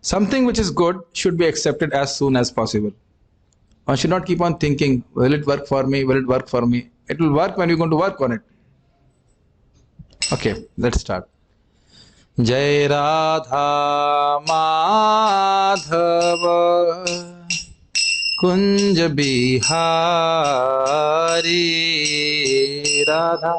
Something which is good should be accepted as soon as possible. One should not keep on thinking, will it work for me? Will it work for me? It will work when you're going to work on it. Okay, let's start. Jai Radha Madhava Kunj Bihari Radha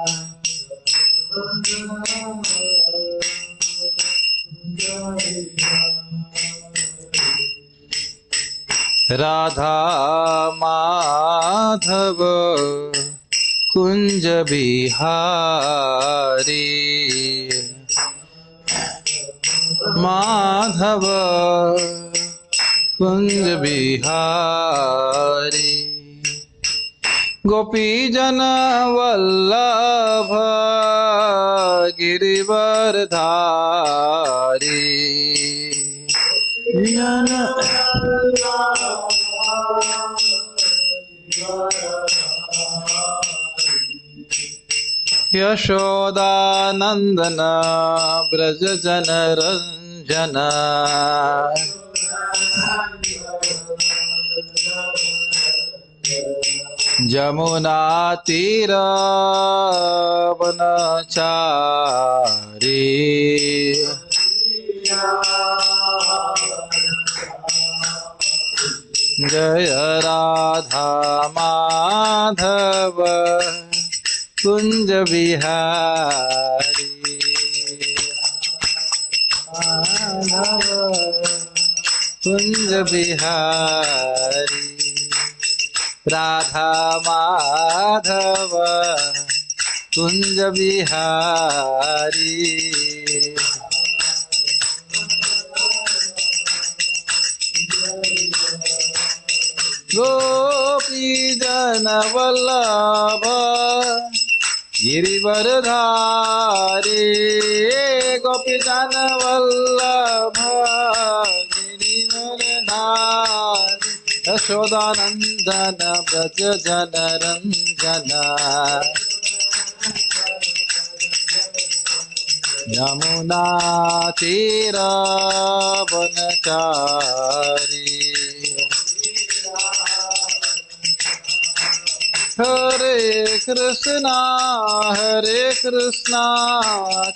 Radha Madhava Kunj Bihari Madhava Kunj Bihari Gopi Jana Vallabha Girivardhari Yashoda Nandana Braja Jana Ranjana Jamuna Tira Vanachari Jaya Radha Madhava Kunj Bihari Madhava Kunj Bihari Radha Madhava Kunj Bihari Gopi Jana Vallabha Girivardhari Gopi Jana Vallabha Girivardhari Yashoda Nandana Braja Jana Ranjana Yamuna Tira Vanachari Hare Krishna,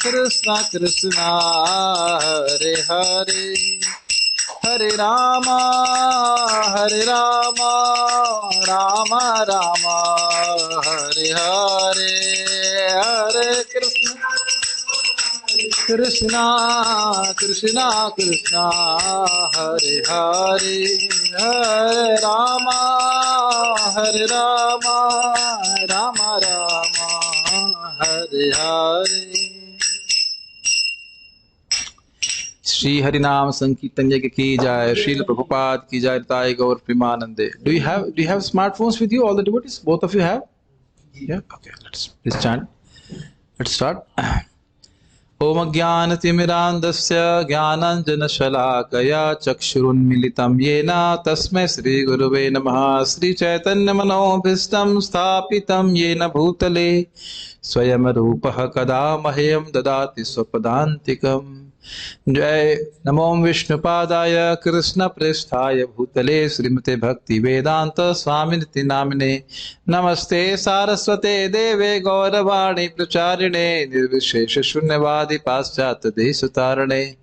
Krishna Krishna, Hare Hare, Hare Rama, Rama Rama, Hare Hare, Hare Krishna, Krishna Krishna, Hare Hare, Hare Rama, Rama Rama, Hare Hare. Shri Harinam Sankirtan ki jai, Srila Prabhupada ki jai, Nitai Gaur Premanande. Do you have smartphones with you, all the devotees? Both of you have? Yeah. Okay. Let's chant. Let's start. Om Jnanatimirandasya Jnananjana Shalakaya Chakshurunmilitam Yena Tasmai Shri Guruve Namaha Shri Chaitanya Manobhistam Sthapitam Yena Bhutale Swayam Rupaha Kada Mahyam Dadati Swapadantikam Jai Namo Vishnupadaya Krishna Presthaya Bhutale Srimate Bhakti Vedanta Swaminiti Namine Namaste Saraswate Deve Gauravani Pracharine Nirvishesha Shunyavadi Paschat Desutarane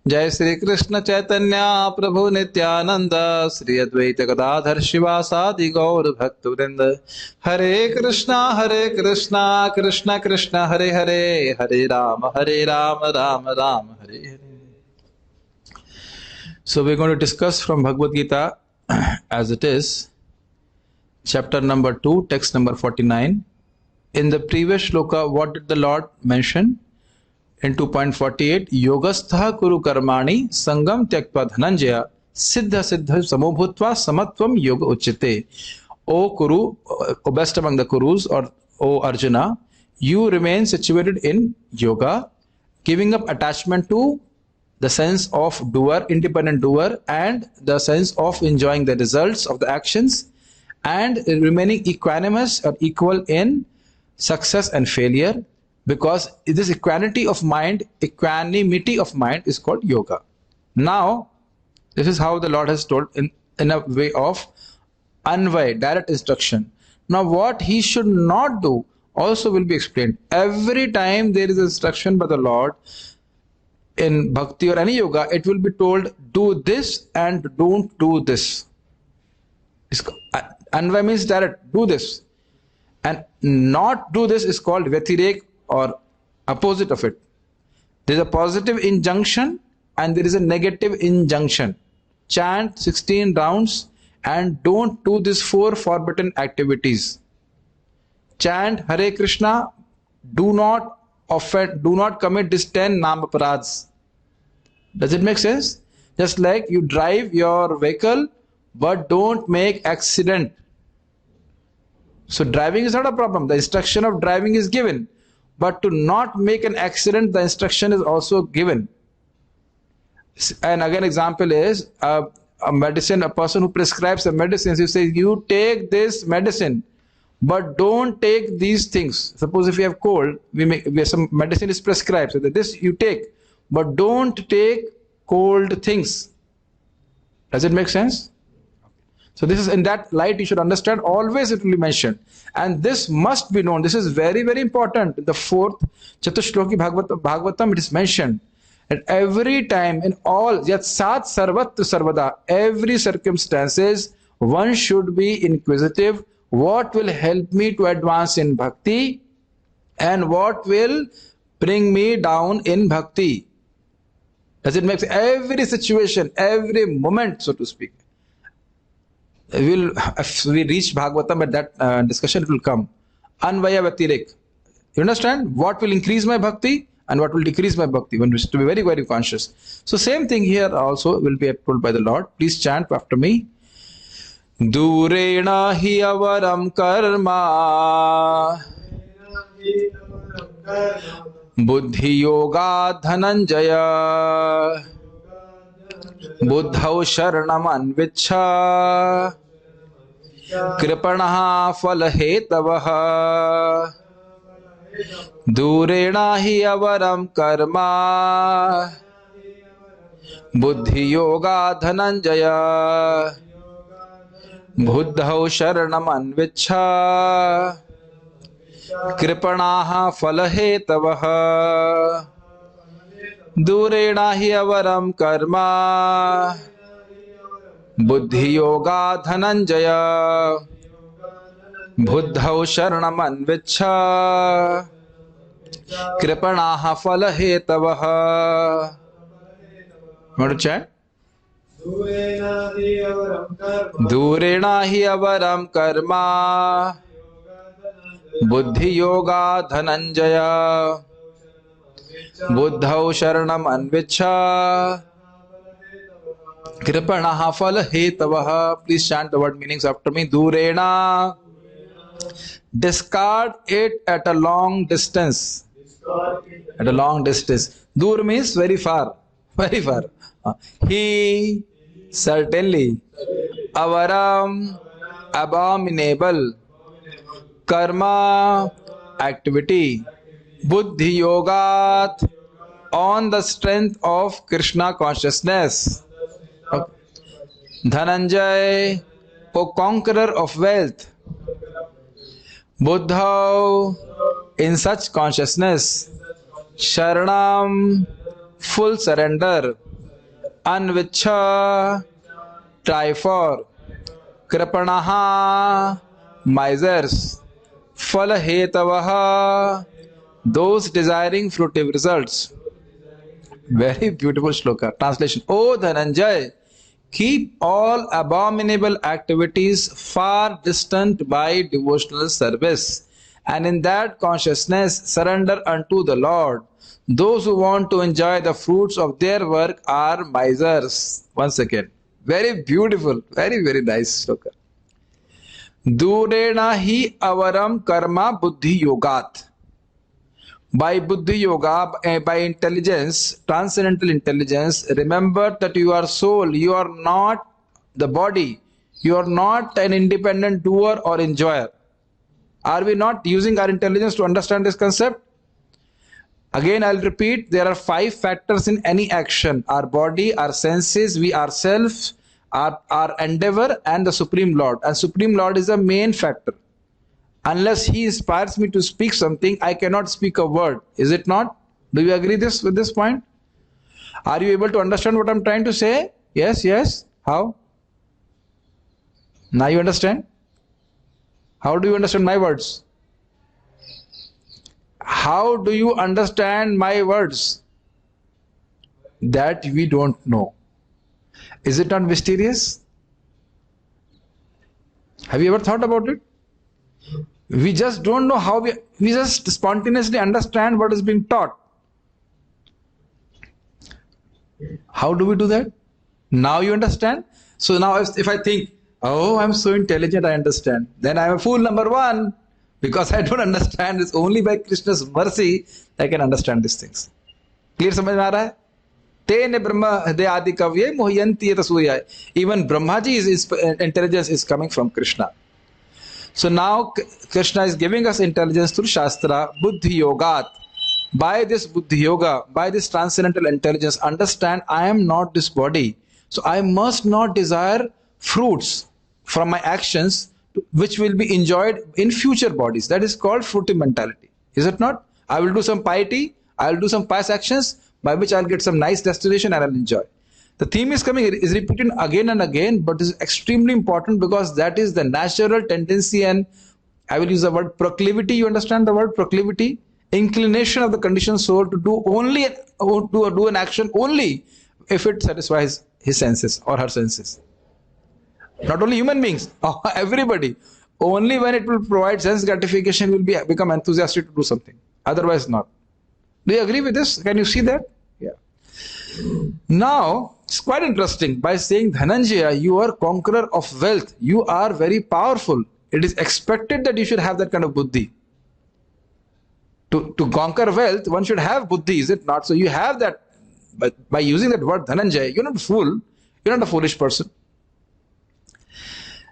Jai Sri Krishna Chaitanya Prabhu Nityananda Sri Advaita Gadadhar Shivasadi Gaur Bhaktivinoda Hare Krishna Krishna Krishna Hare Hare Hare Rama Rama Rama Hare Hare. So we're going to discuss from Bhagavad Gita as it is, chapter number 2, text number 49. In the previous shloka, what did the Lord mention? In 2.48, Yogastha Kuru Karmani Sangam Tyaktva Dhananjaya Siddha Samobhutva Samatvam Yoga Uchite. O Kuru, O best among the Kurus, or O Arjuna, you remain situated in yoga, giving up attachment to the sense of doer, independent doer, and the sense of enjoying the results of the actions, and remaining equanimous or equal in success and failure, because this equanimity of mind is called yoga. Now, This is how the Lord has told in a way of Anvay, direct instruction. Now what he should not do also will be explained. Every time there is instruction by the Lord in bhakti or any yoga, it will be told, do this and don't do this. Anvay means direct, do this. And not do this is called Vyatirek, or opposite of it. There is a positive injunction and there is a negative injunction. Chant 16 rounds and don't do these 4 forbidden activities. Chant Hare Krishna, do not offend, do not commit these 10 namaparadhs. Does it make sense? Just like you drive your vehicle but don't make accident. So driving is not a problem. The instruction of driving is given. But to not make an accident, the instruction is also given. And again, example is a medicine, a person who prescribes a medicine, he says, you take this medicine, but don't take these things. Suppose if you have cold, some medicine is prescribed, so that this you take, but don't take cold things. Does it make sense? So this is in that light you should understand, always it will be mentioned. And this must be known. This is very, very important. In the 4th Chatushloki Bhagavatam, it is mentioned. At every time, in all, yat sat sarvatra sarvada, every circumstances, one should be inquisitive. What will help me to advance in bhakti and what will bring me down in bhakti? Does it make sense? Every situation, every moment, so to speak. If we reach Bhagavatam at that discussion, it will come. Anvaya Vyatirek. You understand? What will increase my bhakti and what will decrease my bhakti? One has to be very, very conscious. So same thing here also will be told by the Lord. Please chant after me. Durena hi avaram karma buddhi yoga dhananjaya buddhau sharanam anvichha कृपणः फलहेतवः दूरेण हि अवरं कर्म बुद्धियोगा धनंजय बुद्धौ शरणम् अन्विच्छ कृपणाः फलहेतवः दूरेण हि अवरं कर्म बुद्धि योगा धनंजय बुद्धौ शरणम् अन्विच्छ कृपणाः फलहेतवः. दूरेण हि अवरं कर्म बुद्धि योगा धनंजय बुद्धौ शरणम् अन्विच्छ कृपणः फलहेतवः. Please chant the word meanings after me. Durena, discard it at a long distance. At a long distance. Dur means very far. Very far. He, certainly. Avaram, abominable. Karma, activity. Buddhi yogat, on the strength of Krishna consciousness. Dhananjay, O conqueror of wealth. Buddha, in such consciousness. Sharanam, full surrender. Anvichha, try for. Kripanaha, misers. Falahetavaha, those desiring fruitive results. Very beautiful shloka. Translation. O Dhananjay, keep all abominable activities far distant by devotional service, and in that consciousness surrender unto the Lord. Those who want to enjoy the fruits of their work are misers. Once again, very beautiful, very, very nice shloka. Durena hi avaram karma buddhi yogat. By buddhi yoga, by intelligence, transcendental intelligence, remember that you are soul, you are not the body, you are not an independent doer or enjoyer. Are we not using our intelligence to understand this concept? Again, I'll repeat, there are 5 factors in any action: our body, our senses, we ourselves, our endeavor, and the Supreme Lord. And Supreme Lord is the main factor. Unless He inspires me to speak something, I cannot speak a word. Is it not? Do you agree with this point? Are you able to understand what I'm trying to say? Yes, yes. How? Now you understand? How do you understand my words? How do you understand my words? That we don't know. Is it not mysterious? Have you ever thought about it? We just don't know how we just spontaneously understand what is being taught. How do we do that? Now you understand? So now if I think, oh, I'm so intelligent, I understand, then I'm a fool number 1, because I don't understand. It's only by Krishna's mercy I can understand these things. Clear? समझ में आ रहा है? तेने ब्रह्म हृदय आदि कवये मोहयन्ति यत सूर्याय. Even Brahmaji's intelligence is coming from Krishna. So now Krishna is giving us intelligence through Shastra, Buddhi Yogat. By this Buddhi Yoga, by this transcendental intelligence, understand I am not this body. So I must not desire fruits from my actions which will be enjoyed in future bodies. That is called fruitive mentality. Is it not? I will do some piety, I will do some pious actions by which I will get some nice destination and I will enjoy. The theme is coming, is repeated again and again, but is extremely important because that is the natural tendency, and I will use the word proclivity. You understand the word proclivity? Inclination of the conditioned soul to do an action only if it satisfies his senses or her senses. Not only human beings, everybody. Only when it will provide sense gratification will become enthusiastic to do something. Otherwise not. Do you agree with this? Can you see that? Yeah. Now, it's quite interesting. By saying, Dhananjaya, you are conqueror of wealth. You are very powerful. It is expected that you should have that kind of buddhi. To conquer wealth, one should have buddhi, is it not? So you have that. But by using that word Dhananjaya, you're not a fool. You're not a foolish person.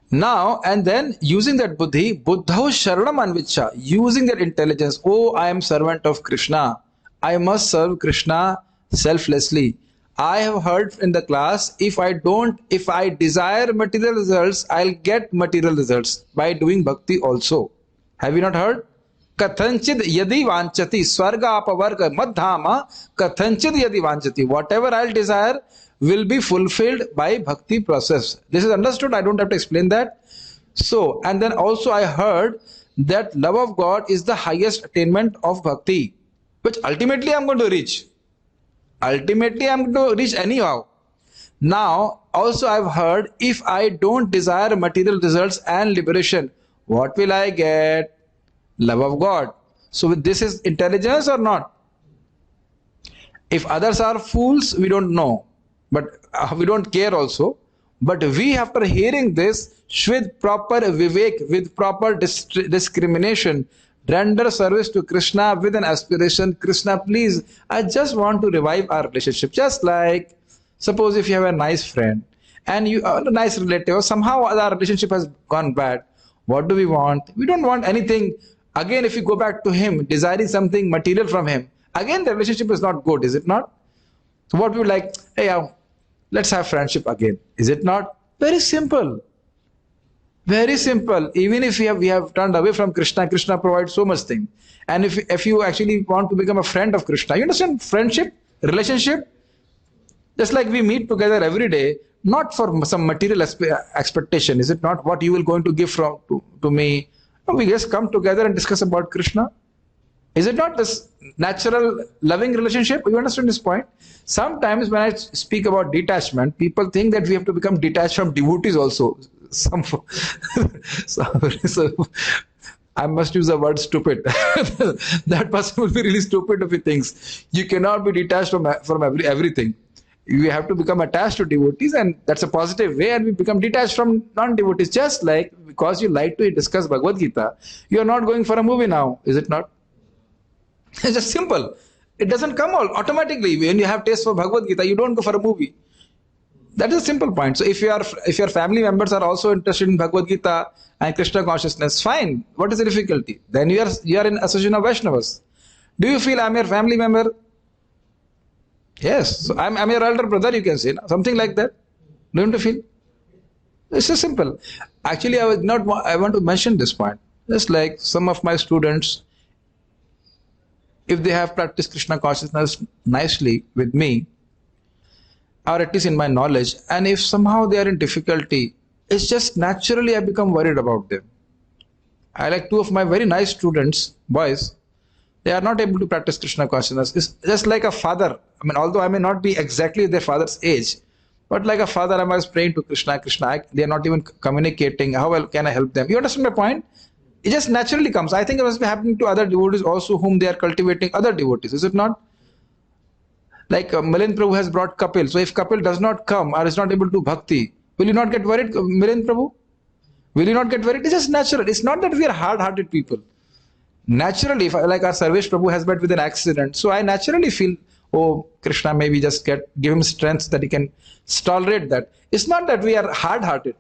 Now, and then using that buddhi, buddhau sharanam anvicha, using that intelligence, oh, I am servant of Krishna. I must serve Krishna selflessly. I have heard in the class, if I desire material results, I'll get material results by doing bhakti also. Have you not heard? Kathanchid yadi vanchati, swarga apavarga madhama, kathanchid yadi vanchati. Whatever I'll desire will be fulfilled by bhakti process. This is understood. I don't have to explain that. So, and then also I heard that love of God is the highest attainment of bhakti, which ultimately I'm going to reach. Ultimately I'm going to reach anyhow. Now, also I've heard, if I don't desire material results and liberation, what will I get? Love of God. So this is intelligence or not? If others are fools, we don't know. But we don't care also. But we, after hearing this, with proper vivek, with proper discrimination, render service to Krishna with an aspiration. Krishna, please, I just want to revive our relationship. Just like, suppose if you have a nice friend and you are a nice relative, or somehow our relationship has gone bad. What do we want? We don't want anything. Again, if you go back to him, desiring something material from him, again the relationship is not good, is it not? So what we would like, hey, let's have friendship again. Is it not? Very simple. Very simple. Even if we have turned away from Krishna, Krishna provides so much thing. And if you actually want to become a friend of Krishna, you understand friendship, relationship? Just like we meet together every day, not for some material expectation. Is it not? What you will going to give to me? No, we just come together and discuss about Krishna. Is it not this natural loving relationship? You understand this point? Sometimes when I speak about detachment, people think that we have to become detached from devotees also. So I must use the word stupid. That person will be really stupid if he thinks you cannot be detached from everything. You have to become attached to devotees, and that's a positive way, and we become detached from non-devotees. Just like because you like to discuss Bhagavad Gita, you are not going for a movie now, is it not? It's just simple. It doesn't come all automatically. When you have taste for Bhagavad Gita, you don't go for a movie. That is a simple point. So if your family members are also interested in Bhagavad Gita and Krishna consciousness, fine. What is the difficulty? Then you are in association of Vaishnavas. Do you feel I'm your family member? Yes. So I'm your elder brother, you can say. Something like that. Don't you feel? It's so simple. Actually, I want to mention this point. Just like some of my students, if they have practiced Krishna consciousness nicely with me, or at least in my knowledge, and if somehow they are in difficulty, it's just naturally I become worried about them. I like two of my very nice students, boys, they are not able to practice Krishna consciousness. It's just like a father. I mean, although I may not be exactly their father's age, but like a father, I was praying to Krishna, they are not even communicating. How well can I help them? You understand my point? It just naturally comes. I think it must be happening to other devotees also whom they are cultivating other devotees. Is it not? Like Milind Prabhu has brought Kapil. So if Kapil does not come or is not able to bhakti, will you not get worried, Milind Prabhu? Will you not get worried? It's just natural. It's not that we are hard-hearted people. Naturally, if like our Sarvesh Prabhu has met with an accident, so I naturally feel, oh, Krishna, maybe just give him strength that he can tolerate that. It's not that we are hard-hearted.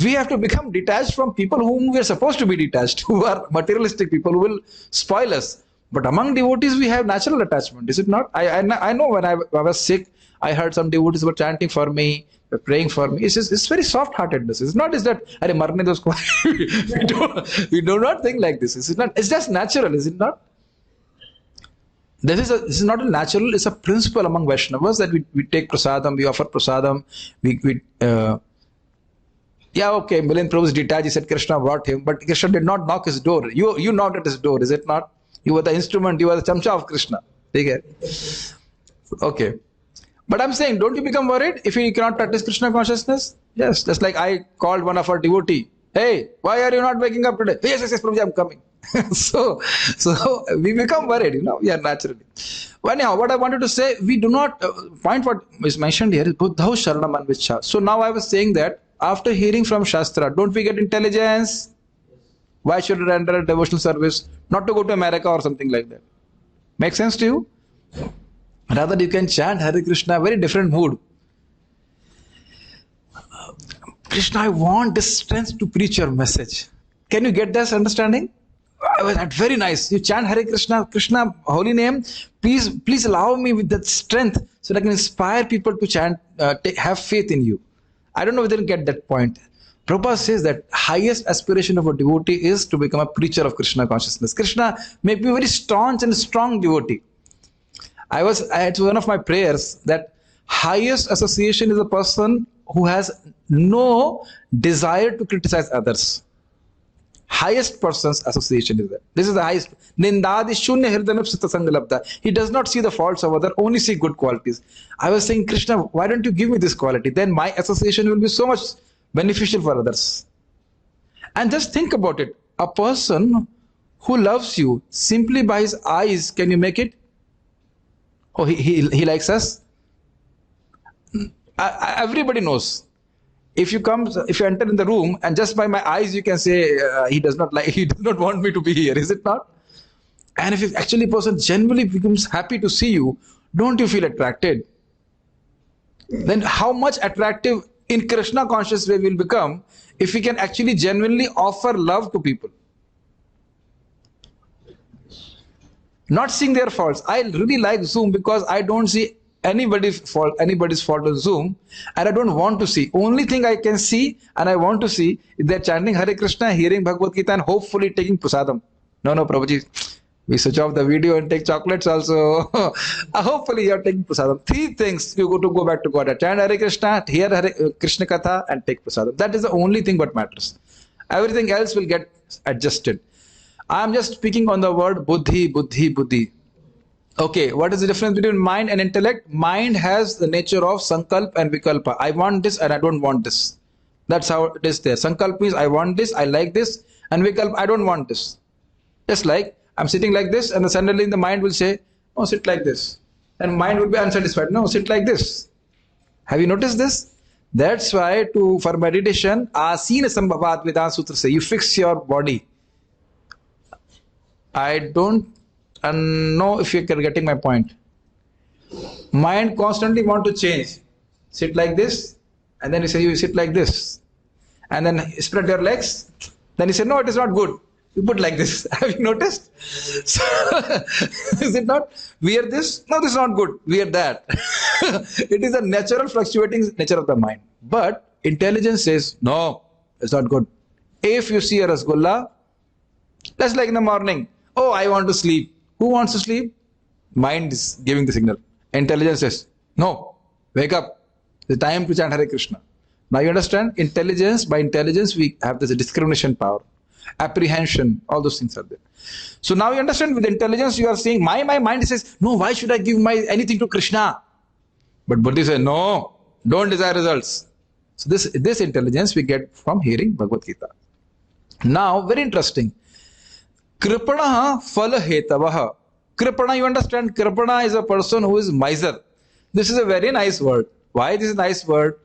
We have to become detached from people whom we are supposed to be detached, who are materialistic people who will spoil us. But among devotees, we have natural attachment, is it not? I know when I was sick, I heard some devotees were chanting for me, were praying for me. It's very soft-heartedness. It's not is that, Are marne do usko. we do not think like this. It's just natural, is it not? This is not a natural, it's a principle among Vaishnavas that we take prasadam, we offer prasadam, yeah, okay, Milind Prabhu is detached, he said Krishna brought him, but Krishna did not knock his door. You knocked at his door, is it not? You were the instrument, you were the chamcha of Krishna. Okay. But I'm saying, don't you become worried if you cannot practice Krishna consciousness? Yes, just like I called one of our devotee, hey, why are you not waking up today? Yes, Prabhuji, I'm coming. so we become worried, yeah, naturally. But anyhow, what I wanted to say, we do not, point what is mentioned here is Buddhau Sharanam Anvichha. So now I was saying that after hearing from Shastra, don't we get intelligence? Why should we render a devotional service? Not to go to America or something like that. Make sense to you? Rather, you can chant Hare Krishna, very different mood. Krishna, I want this strength to preach your message. Can you get this understanding? Very nice. You chant Hare Krishna, Krishna, holy name. Please allow me with that strength so that I can inspire people to chant, have faith in you. I don't know whether you get that point. Prabhupada says that highest aspiration of a devotee is to become a preacher of Krishna consciousness. Krishna make me a very staunch and strong devotee. It's one of my prayers that highest association is a person who has no desire to criticize others. Highest person's association is that. This is the highest. Nindadi shunya hirdayam sita sangalabda. He does not see the faults of others, only see good qualities. I was saying, Krishna, why don't you give me this quality? Then my association will be so much beneficial for others. And just think about it. A person who loves you simply by his eyes, can you make it? Oh, he likes us? Everybody knows. If you enter in the room and just by my eyes you can say he does not want me to be here, is it not? And if actually a person genuinely becomes happy to see you, don't you feel attracted? Then how much attractive in Krishna conscious way will become if we can actually genuinely offer love to people. Not seeing their faults. I really like Zoom because I don't see anybody's fault on Zoom, and I don't want to see. Only thing I can see and I want to see is they're chanting Hare Krishna, hearing Bhagavad Gita, and hopefully taking prasadam. No, Prabhuji, we switch off the video and take chocolates also. Hopefully you're taking prasadam. 3 things you go back to God. Chant Hare Krishna, hear Hare Krishna Katha, and take prasadam. That is the only thing that matters. Everything else will get adjusted. I'm just speaking on the word buddhi. Okay, what is the difference between mind and intellect? Mind has the nature of sankalp and vikalpa. I want this and I don't want this. That's how it is there. Sankalp means I want this, I like this, and vikalpa, I don't want this. Just like I'm sitting like this, and suddenly the mind will say, oh, sit like this. And mind will be unsatisfied. No, sit like this. Have you noticed this? That's why for meditation, Asina Sambhavat Vedanta Sutra say, you fix your body. I don't know if you're getting my point. Mind constantly want to change. Sit like this, and then you say you sit like this. And then spread your legs. Then you say, no, it is not good. We put like this. Have you noticed? So, is it not? Wear this? No, this is not good. Wear that. It is a natural fluctuating nature of the mind. But intelligence says, no, it's not good. If you see a rasgulla, just like in the morning, oh, I want to sleep. Who wants to sleep? Mind is giving the signal. Intelligence says, no, wake up. It's time to chant Hare Krishna. Now you understand? Intelligence, by intelligence, we have this discrimination power, apprehension, all those things are there. So now you understand, with intelligence, you are saying, my mind says, no, why should I give anything to Krishna? But Buddhi says, no, don't desire results. So this intelligence we get from hearing Bhagavad Gita. Now, very interesting. Kripanaha phala hetavaha. Kripana, you understand? Kripana is a person who is miser. This is a very nice word. Why this is a nice word?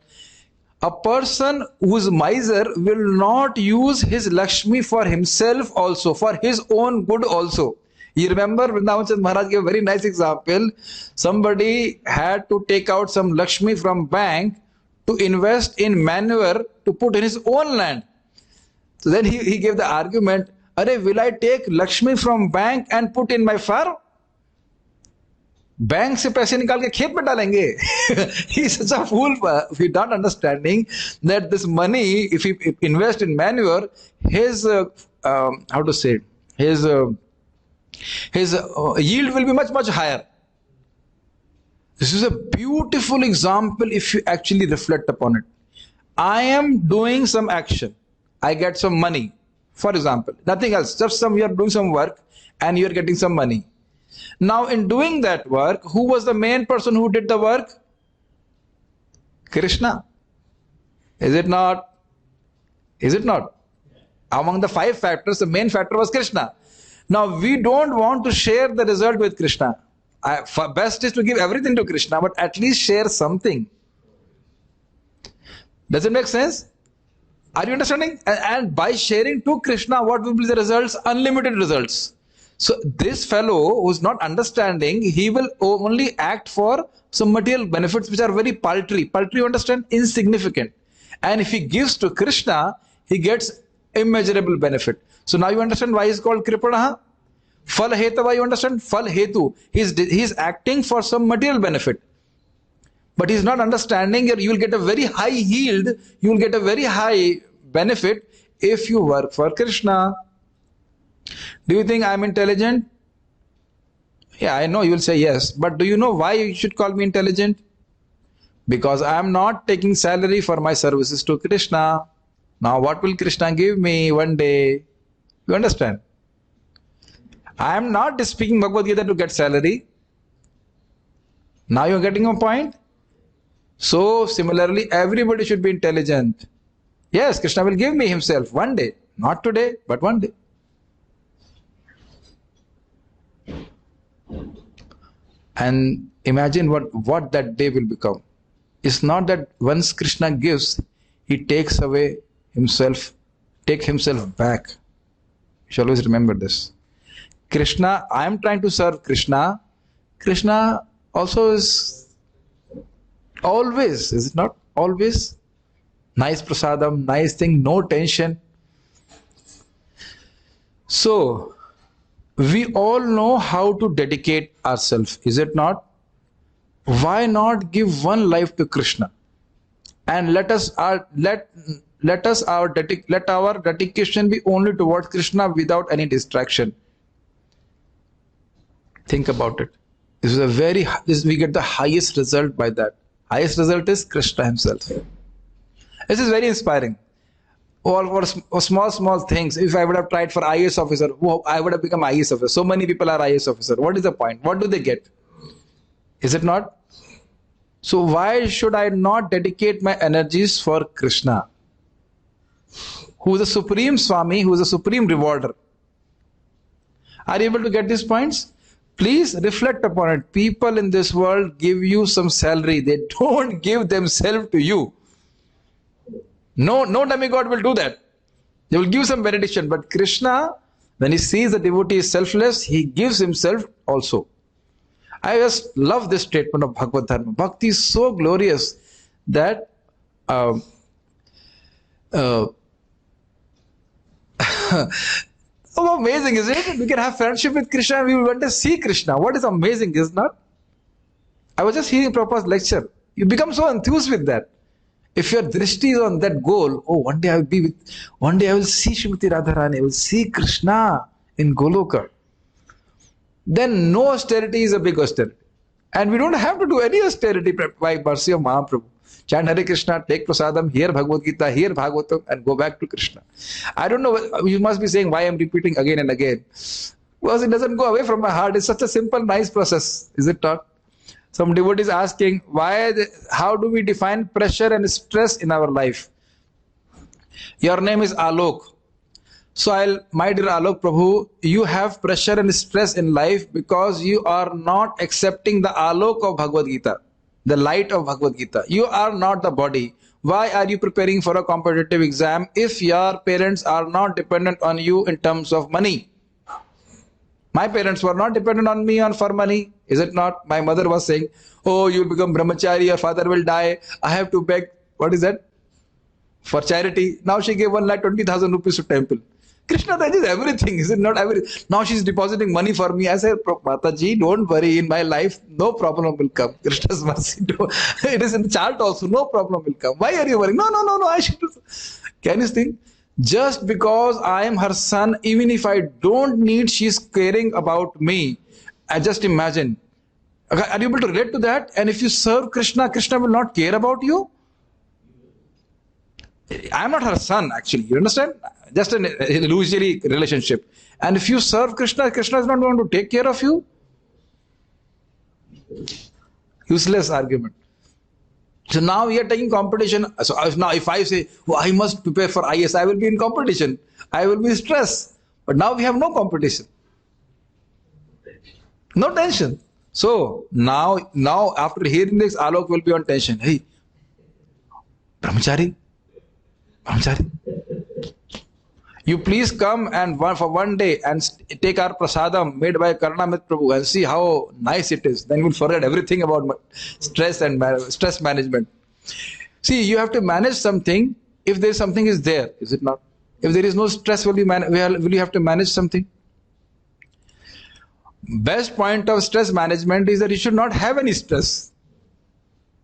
A person who is miser will not use his Lakshmi for himself also, for his own good also. You remember Vrindavan Chand Maharaj gave a very nice example. Somebody had to take out some Lakshmi from bank to invest in manure to put in his own land. So then he gave the argument, Arey, will I take Lakshmi from bank and put in my farm? Bank से पैसे निकाल के खेत में डालेंगे. He is such a fool if he not understanding that this money, if he invest in manure, his how to say, his yield will be much higher. This is a beautiful example if you actually reflect upon it. I am doing some action, I get some money, for example, nothing else, just you are doing some work and you are getting some money. Now in doing that work, who was the main person who did the work? Krishna. Is it not? Is it not? Among the 5 factors, the main factor was Krishna. Now we don't want to share the result with Krishna. Best is to give everything to Krishna, but at least share something. Does it make sense? Are you understanding? And by sharing to Krishna, what will be the results? Unlimited results. So this fellow who's not understanding, he will only act for some material benefits which are very paltry. Paltry, you understand? Insignificant. And if he gives to Krishna, he gets immeasurable benefit. So now you understand why he's called Kripanaha? Phal hetava, you understand? Phal hetu. He's acting for some material benefit. But he's not understanding, you will get a very high yield, you will get a very high benefit if you work for Krishna. Do you think I am intelligent? Yeah, I know you will say yes. But do you know why you should call me intelligent? Because I am not taking salary for my services to Krishna. Now what will Krishna give me one day? You understand? I am not speaking Bhagavad Gita to get salary. Now you are getting a point? So similarly, everybody should be intelligent. Yes, Krishna will give me himself one day. Not today, but one day. And imagine what that day will become. It's not that once Krishna gives, he takes away himself, take himself back. You should always remember this. Krishna, I am trying to serve Krishna. Krishna also is always, is it not? Always. Nice prasadam, nice thing, no tension. So, we all know how to dedicate ourselves, is it not? Why not give one life to Krishna? And let our dedication be only towards Krishna without any distraction. Think about it. We get the highest result by that. Highest result is Krishna himself. This is very inspiring. Or for small things. If I would have tried for IAS officer, I would have become IAS officer. So many people are IAS officer. What is the point? What do they get? Is it not? So why should I not dedicate my energies for Krishna, who is the supreme Swami, who is the supreme rewarder? Are you able to get these points? Please reflect upon it. People in this world give you some salary. They don't give themselves to you. No demigod will do that. They will give some benediction. But Krishna, when he sees the devotee is selfless, he gives himself also. I just love this statement of Bhagavad Dharma. Bhakti is so glorious that Oh, amazing, isn't it? We can have friendship with Krishna and we want to see Krishna. What is amazing, is not? I was just hearing Prabhupada's lecture. You become so enthused with that. If your drishti is on that goal, oh, one day I will see Srimati Radharani, I will see Krishna in Goloka. Then no austerity is a big austerity. And we don't have to do any austerity by mercy of Mahaprabhu. Chant Hare Krishna, take prasadam, hear Bhagavad Gita, hear Bhagavatam, and go back to Krishna. I don't know, you must be saying why I'm repeating again and again. Because it doesn't go away from my heart. It's such a simple, nice process, is it not? Some devotee is asking, how do we define pressure and stress in our life? Your name is Alok. So my dear Alok Prabhu, you have pressure and stress in life because you are not accepting the Alok of Bhagavad Gita, the light of Bhagavad Gita. You are not the body. Why are you preparing for a competitive exam if your parents are not dependent on you in terms of money? My parents were not dependent on me for money, is it not? My mother was saying, oh, you will become brahmachari, your father will die. I have to beg, what is that? For charity. Now she gave 1,20,000 rupees to temple. Krishna touches everything, is it not? Now she's depositing money for me. I said, Mataji, don't worry, in my life, no problem will come. Krishna's mercy. It is in the chart also, no problem will come. Why are you worrying? No, I should do. Can you think? Just because I am her son, even if I don't need, she's caring about me. I just imagine. Are you able to relate to that? And if you serve Krishna, Krishna will not care about you? I am not her son, actually. You understand? Just an illusory relationship. And if you serve Krishna, Krishna is not going to take care of you. Useless argument. So now we are taking competition. So now if I say, oh, I must prepare for IS, I will be in competition. I will be stressed. But now we have no competition. No tension. So now after hearing this, Alok will be on tension. Hey, Brahmachari, you please come and for one day and take our prasadam made by Karnamrit Prabhu and see how nice it is. Then you will forget everything about stress and stress management. See, you have to manage something if there is something is there, is it not? If there is no stress, will you have to manage something? Best point of stress management is that you should not have any stress.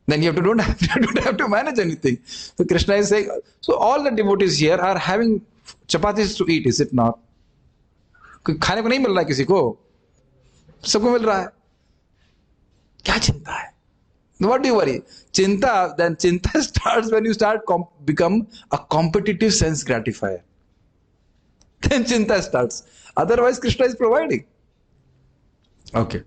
Then you don't have to manage anything. So Krishna is saying, so all the devotees here are having chapatis to eat, is it not? खाने को नहीं मिल रहा है किसी को, सबको मिल रहा है. क्या चिंता है? What do you worry? Then chinta starts when you become a competitive sense gratifier. Then chinta starts. Otherwise, Krishna is providing. Okay.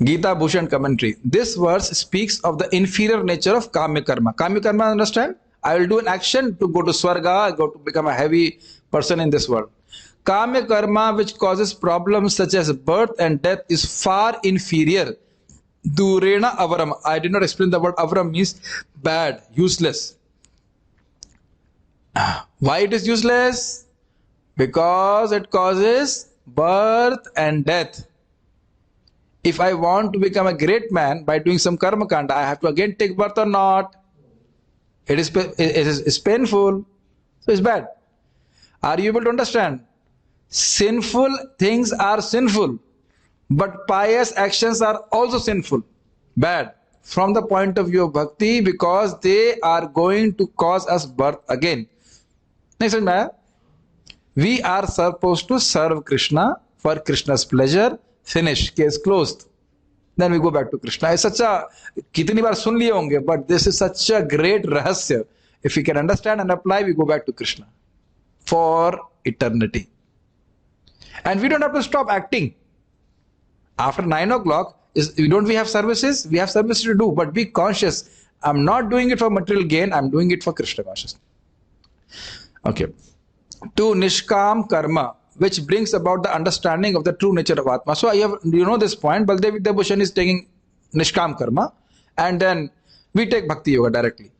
Gita Bhushan commentary. This verse speaks of the inferior nature of Kamya Karma. Kamya Karma, understand? I will do an action to go to Swarga, go to become a heavy person in this world. Kamya Karma, which causes problems such as birth and death, is far inferior. Durena Avaram. I did not explain the word Avaram means bad, useless. Why it is useless? Because it causes birth and death. If I want to become a great man by doing some karma kanda, I have to again take birth or not. It is painful. So it's bad. Are you able to understand? Sinful things are sinful. But pious actions are also sinful. Bad. From the point of view of bhakti, because they are going to cause us birth again. Next one, we are supposed to serve Krishna for Krishna's pleasure. Finish. Case closed. Then we go back to Krishna. It's such a, kitni baar sun liye honge, but this is such a great rahasya. If we can understand and apply, we go back to Krishna for eternity. And we don't have to stop acting. After 9 o'clock, don't we have services? We have services to do, but be conscious. I'm not doing it for material gain. I'm doing it for Krishna consciousness. Okay. To Nishkam Karma, which brings about the understanding of the true nature of Atma. So you know this point, Baldev Vidyabhushan is taking Nishkam Karma, and then we take Bhakti Yoga directly.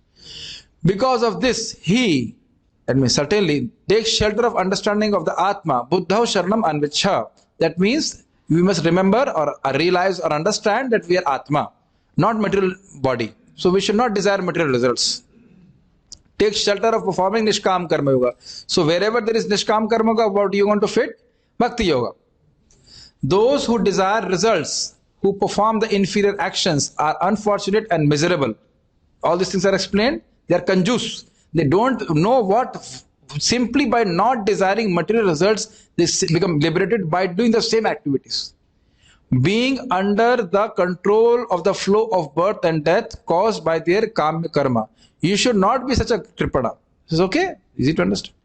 Because of this, he, certainly, takes shelter of understanding of the Atma, Buddha Sharanam Anvichha. That means we must remember or realize or understand that we are Atma, not material body. So we should not desire material results. take shelter of performing Nishkam Karma Yoga. So wherever there is Nishkam Karma Yoga, what do you want to fit? Bhakti Yoga. Those who desire results, who perform the inferior actions, are unfortunate and miserable. All these things are explained. They are conjuice. They don't know what, simply by not desiring material results, they become liberated by doing the same activities. Being under the control of the flow of birth and death caused by their kamya karma. You should not be such a trippada. Is okay? Easy to understand.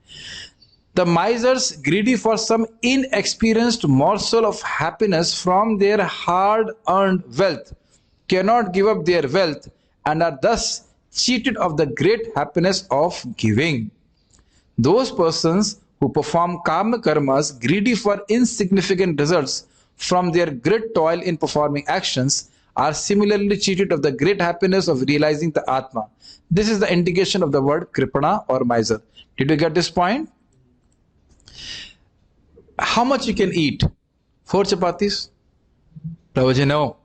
The misers, greedy for some inexperienced morsel of happiness from their hard-earned wealth, cannot give up their wealth and are thus cheated of the great happiness of giving. Those persons who perform karma karmas, greedy for insignificant results from their great toil in performing actions, are similarly cheated of the great happiness of realizing the Atma. This is the indication of the word kripana or miser. Did you get this point? How much you can eat? 4 chapatis? Prabhuji, no.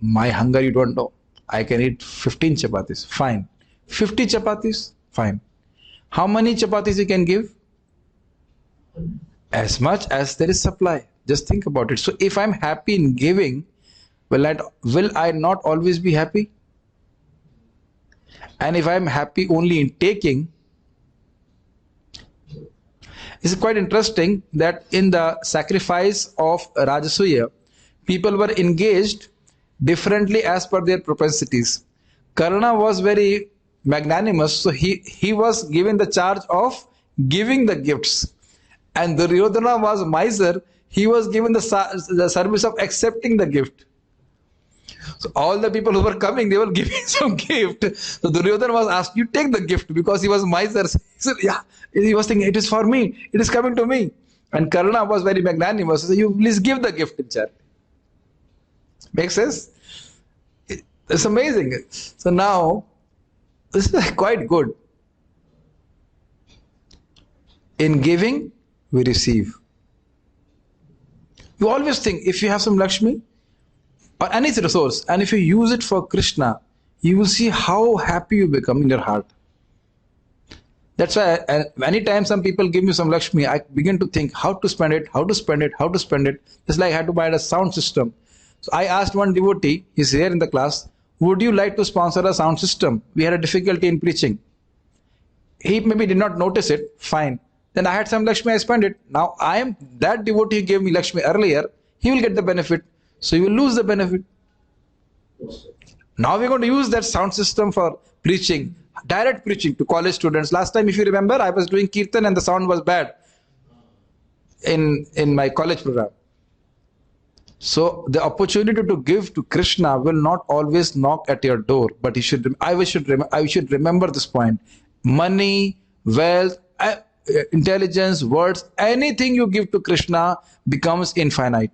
My hunger you don't know. I can eat 15 chapatis. Fine. 50 chapatis? Fine. How many chapatis you can give? As much as there is supply. Just think about it. So if I'm happy in giving, will I not always be happy? And if I'm happy only in taking, it's quite interesting that in the sacrifice of Rajasuya, people were engaged differently as per their propensities. Karna was very magnanimous, so he was given the charge of giving the gifts. And Duryodhana was miser, he was given the service of accepting the gift. So all the people who were coming, they were giving some gift. So Duryodhana was asked, you take the gift, because he was miser. He said, yeah. He was thinking, it is for me. It is coming to me. And Karna was very magnanimous. So you please give the gift in charity. Makes sense? It's amazing. So now, this is quite good. In giving, we receive. You always think, if you have some Lakshmi, or any resource, and if you use it for Krishna, you will see how happy you become in your heart. That's why anytime some people give me some Lakshmi, I begin to think how to spend it, how to spend it, how to spend it. Just like I had to buy a sound system. So I asked one devotee, he's here in the class, would you like to sponsor a sound system? We had a difficulty in preaching. He maybe did not notice it, fine. Then I had some Lakshmi, I spent it. Now I am that devotee who gave me Lakshmi earlier, he will get the benefit. So you will lose the benefit. Now we're going to use that sound system for preaching, direct preaching to college students. Last time, if you remember, I was doing Kirtan and the sound was bad in my college program. So the opportunity to give to Krishna will not always knock at your door, but I should remember this point. Money, wealth, intelligence, words, anything you give to Krishna becomes infinite.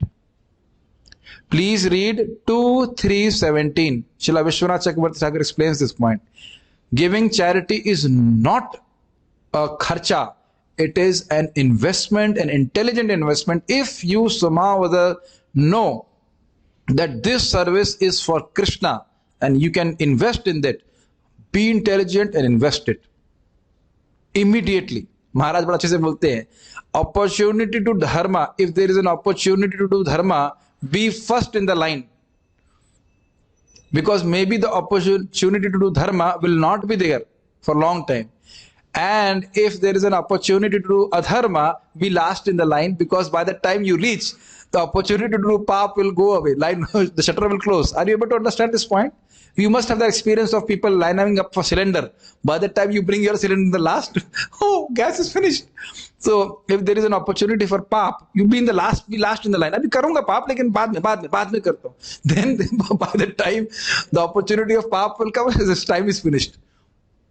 Please read 2.3.17. Srila Vishwanath Chakravarti Thakur explains this point. Giving charity is not a kharcha. It is an investment, an intelligent investment. If you somehow know that this service is for Krishna and you can invest in that, be intelligent and invest it. Immediately. Maharaj bada अच्छे से बोलते हैं, opportunity to dharma, if there is an opportunity to do dharma, be first in the line. Because maybe the opportunity to do dharma will not be there for a long time. And if there is an opportunity to do adharma, be last in the line, because by the time you reach, the opportunity to do pap will go away. The shutter will close. Are you able to understand this point? You must have the experience of people lining up for cylinder. By the time you bring your cylinder in the last, oh, gas is finished. So if there is an opportunity for pap, you be last in the line. Abhi karunga pap, lekin baad mein karta hu. Then by the time the opportunity of pap will come, this time is finished.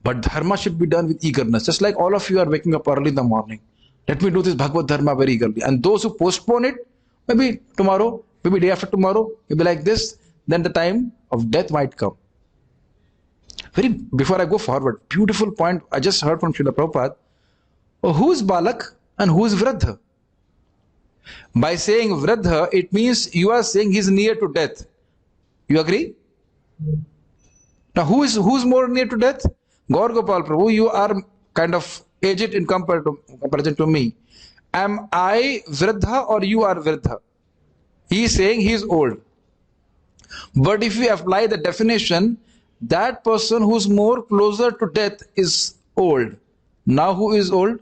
But dharma should be done with eagerness. Just like all of you are waking up early in the morning. Let me do this Bhagavad Dharma very eagerly. And those who postpone it, maybe tomorrow, maybe day after tomorrow, maybe like this, then the time of death might come. Before I go forward, beautiful point I just heard from Srila Prabhupada. Oh, who is Balak and who is Vradha? By saying Vradha, it means you are saying he is near to death. You agree? Now who is more near to death? Gaur Gopal Prabhu, you are kind of aged in comparison to me. Am I Vriddha or you are Vriddha? He is saying he is old. But if we apply the definition, that person who's more closer to death is old. Now who is old?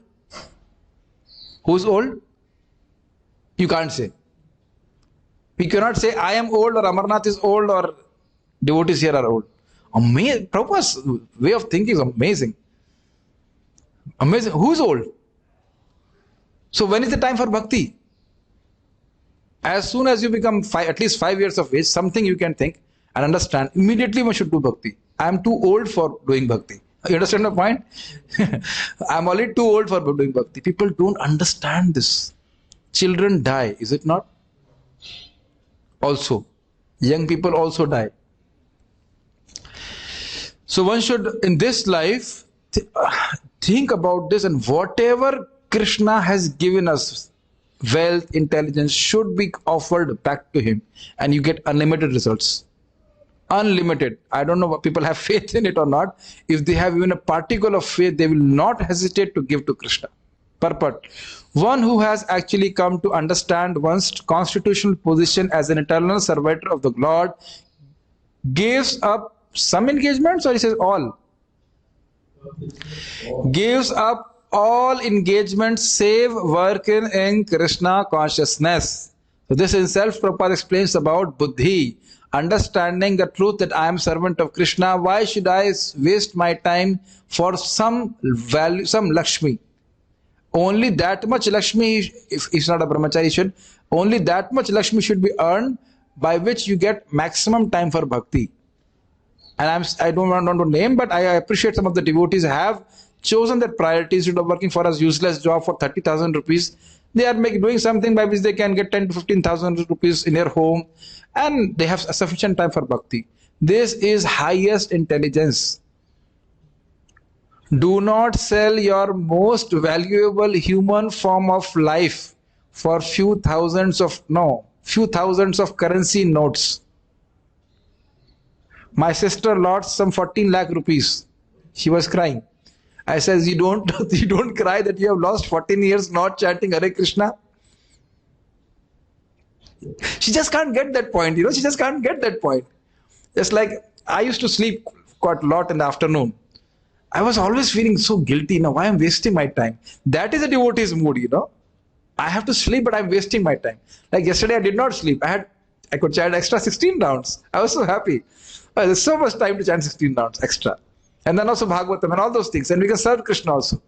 Who's old? You can't say. We cannot say I am old or Amarnath is old or devotees here are old. Amazing. Prabhupada's way of thinking is amazing. Amazing. Who's old? So when is the time for bhakti? As soon as you become at least 5 years of age, something you can think and understand, immediately one should do bhakti. I am too old for doing bhakti. You understand the point? I am already too old for doing bhakti. People don't understand this. Children die, is it not? Also, young people also die. So one should, in this life, think about this, and whatever Krishna has given us, wealth, intelligence, should be offered back to him, and you get unlimited results. Unlimited. I don't know what people have faith in it or not. If they have even a particle of faith, they will not hesitate to give to Krishna. Purport. One who has actually come to understand one's constitutional position as an eternal servitor of the Lord gives up some engagements, or he says all? Gives up all engagements save working in Krishna consciousness. So this itself Prabhupada explains about buddhi, understanding the truth that I am servant of Krishna. Why should I waste my time for some value, some Lakshmi? Only that much Lakshmi, if he's not a brahmachari, should only that much Lakshmi should be earned by which you get maximum time for bhakti. And I don't want to name, but I appreciate some of the devotees have chosen that priority instead of working for a useless job for 30,000 rupees. They are doing something by which they can get 10 to 15,000 rupees in their home, and they have sufficient time for bhakti. This is highest intelligence. Do not sell your most valuable human form of life for few thousands of currency notes. My sister lost some 14 lakh rupees. She was crying. I says, you don't cry that you have lost 14 years not chanting Hare Krishna. She just can't get that point, She just can't get that point. Just like I used to sleep quite a lot in the afternoon. I was always feeling so guilty. Now, why I'm wasting my time? That is a devotee's mood, I have to sleep, but I'm wasting my time. Like yesterday, I did not sleep. I could chant extra 16 rounds. I was so happy. There's so much time to chant 16 rounds extra. And then also Bhagavatam and all those things. And we can serve Krishna also.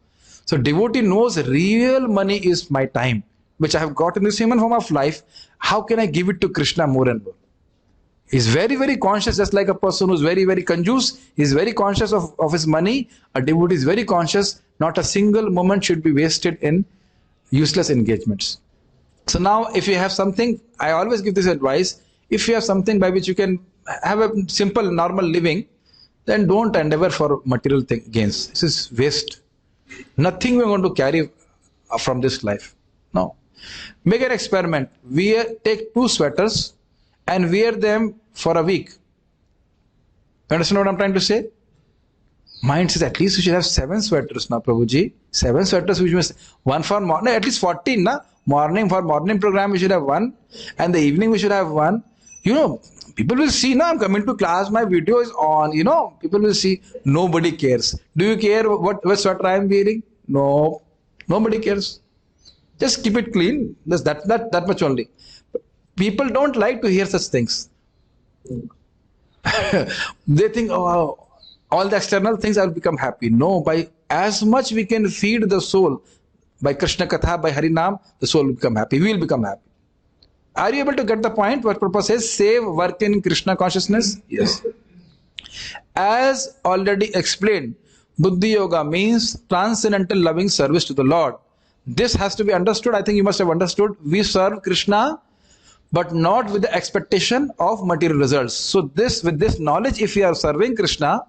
So devotee knows real money is my time, which I have got in this human form of life. How can I give it to Krishna more and more? He's very, very conscious, just like a person who's very, very conjuice. He's very conscious of his money. A devotee is very conscious. Not a single moment should be wasted in useless engagements. So now if you have something, I always give this advice. If you have something by which you can have a simple, normal living, then don't endeavor for material gains. This is waste. Nothing we're going to carry from this life. No. Make an experiment. Take 2 sweaters and wear them for a week. You understand what I'm trying to say? Mind says at least we should have 7 sweaters now, Prabhuji. 7 sweaters, which means one for morning, at least 14, na? Morning for morning program we should have 1, and the evening we should have 1. People will see, now I'm coming to class, my video is on, people will see. Nobody cares. Do you care what sweater I am wearing? No. Nobody cares. Just keep it clean. That much only. People don't like to hear such things. They think, oh, all the external things I will become happy. No, by as much we can feed the soul, by Krishna Katha, by Harinam, the soul will become happy. We will become happy. Are you able to get the point? What Prabhupada says, save work in Krishna consciousness? Yes. As already explained, Buddhi Yoga means transcendental loving service to the Lord. This has to be understood. I think you must have understood. We serve Krishna, but not with the expectation of material results. So with this knowledge, if we are serving Krishna,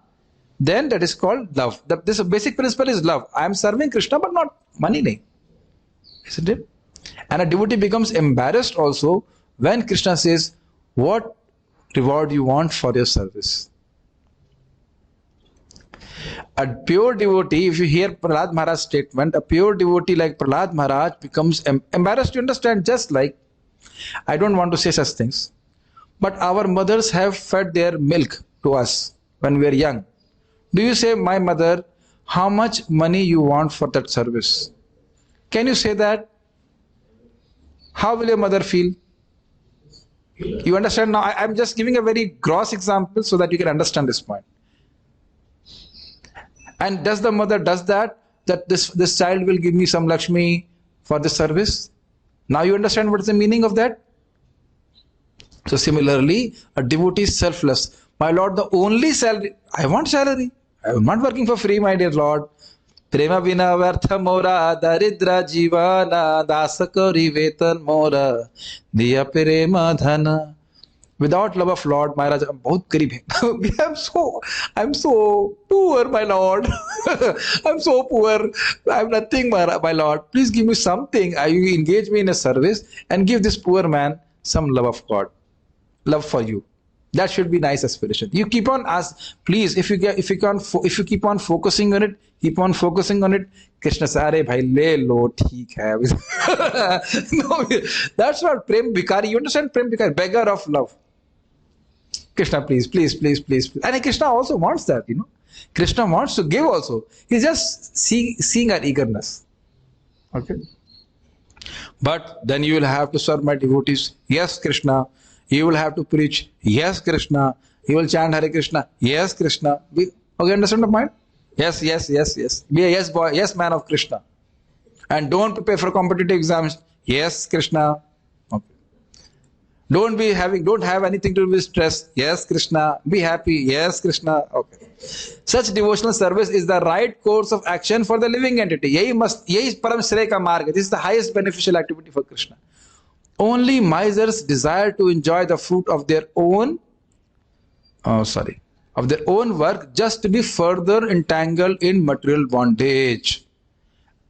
then that is called love. This basic principle is love. I am serving Krishna, but not money. Isn't it? And a devotee becomes embarrassed also when Krishna says, what reward you want for your service? A pure devotee, if you hear Prahlad Maharaj's statement, a pure devotee like Prahlad Maharaj becomes embarrassed to understand, just like, I don't want to say such things, but our mothers have fed their milk to us when we are young. Do you say, my mother, how much money you want for that service? Can you say that? How will your mother feel? You understand now? I'm just giving a very gross example so that you can understand this point. And does the mother does that this child will give me some Lakshmi for this service? Now you understand what is the meaning of that? So similarly, a devotee is selfless. My Lord, the only salary, I want salary. I am not working for free, my dear Lord. Prema vina vartha mora daridra jivana dasakari vetan mora diya prema dhana. Without love of Lord, Maharaj, I'm बहुत गरीब है. I'm so poor, my Lord. I'm so poor. I have nothing, my Lord. Please give me something. You engage me in a service and give this poor man some love of God, love for you. That should be nice aspiration. You keep on please. If you keep on focusing on it. Krishna sare bhai le lo theek hai. No, that's not prem bhikari. You understand prem bhikari, beggar of love. Krishna, please. And Krishna also wants that, Krishna wants to give also. He's just seeing our eagerness. Okay. But then you will have to serve my devotees. Yes, Krishna. You will have to preach. Yes, Krishna. You will chant Hare Krishna. Yes, Krishna. Okay, understand the point? Yes. Be a yes boy, yes man of Krishna. And don't prepare for competitive exams. Yes, Krishna. Okay. Don't have anything to do with stress. Yes, Krishna. Be happy. Yes, Krishna. Okay. Such devotional service is the right course of action for the living entity. Yahi param shray ka marg. This is the highest beneficial activity for Krishna. Only misers desire to enjoy the fruit of their own work just to be further entangled in material bondage.